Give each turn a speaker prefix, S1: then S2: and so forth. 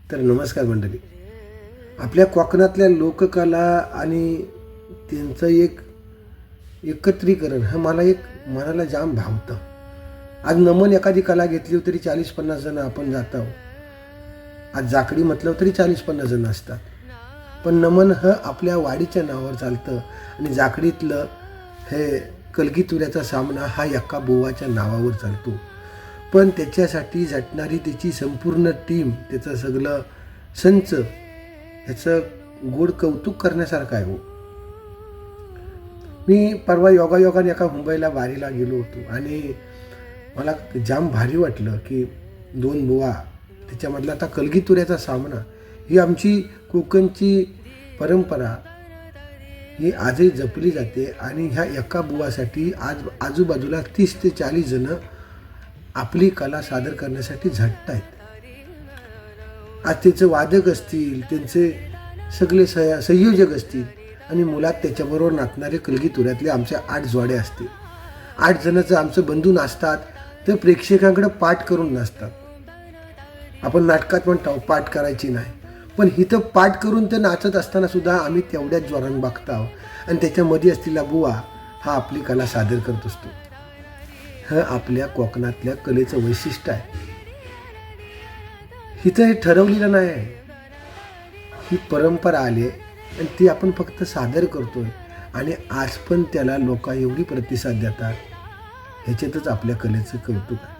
S1: तर नमस्कार मंडळी. आपल्या कोकणातल्या लोककला आणि त्यांचं एकत्रीकरण हे मला मनाला जाम भावतं. आज नमन एखादी कला घेतली तरी 40-50 जण आपण जातो. आज जाकडी म्हटलं तरी 40-50 जण असतात. पण नमन हे आपल्या वाडीच्या नावावर चालतं आणि जाकडीतलं हे कलगीतुऱ्याचा सामना हा एका बुवाच्या नावावर चालतो. पण त्याच्यासाठी झटणारी त्याची संपूर्ण टीम, त्याचं सगळं संच, ह्याचं गोड कौतुक करण्यासारखं आहे. मी परवा योगायोगाने एका मुंबईला वारीला गेलो होतो आणि मला जाम भारी वाटलं की 2 बुवा, त्याच्यामधला आता कलगीतुऱ्याचा सामना, ही आमची कोकणची परंपरा ही आजही जपली जाते. आणि ह्या एका बुवासाठी आज आजूबाजूला 30 ते 40 जणं आपली कला सादर करण्यासाठी झटत आहेत. आज त्याचे वादक असतील, त्यांचे सगळे संयोजक असतील आणि मुलात त्याच्याबरोबर नाचणारे कलगीतुऱ्यातले आमच्या 8 जोड्या असतील. 8 जणांचं आमचं बंधू नाचतात, तर प्रेक्षकांकडे पाठ करून नाचतात. आपण नाटकात म्हणतो पाठ करायची नाही, पण इथं पाठ करून ते नाचत असताना सुद्धा आम्ही तेवढ्याच जोरानं बघतो आणि त्याच्यामध्ये असलेला बुवा हा आपली कला सादर करत असतो. हे आपल्या कोकणातल्या कलेचं वैशिष्ट्य आहे. इथं हे ठरवलेलं नाही आहे, ही परंपरा आली आहे आणि ती आपण फक्त सादर करतोय आणि आज पण त्याला लोक एवढी प्रतिसाद देतात. ह्याच्यातच आपल्या कलेचं कौतुक आहे.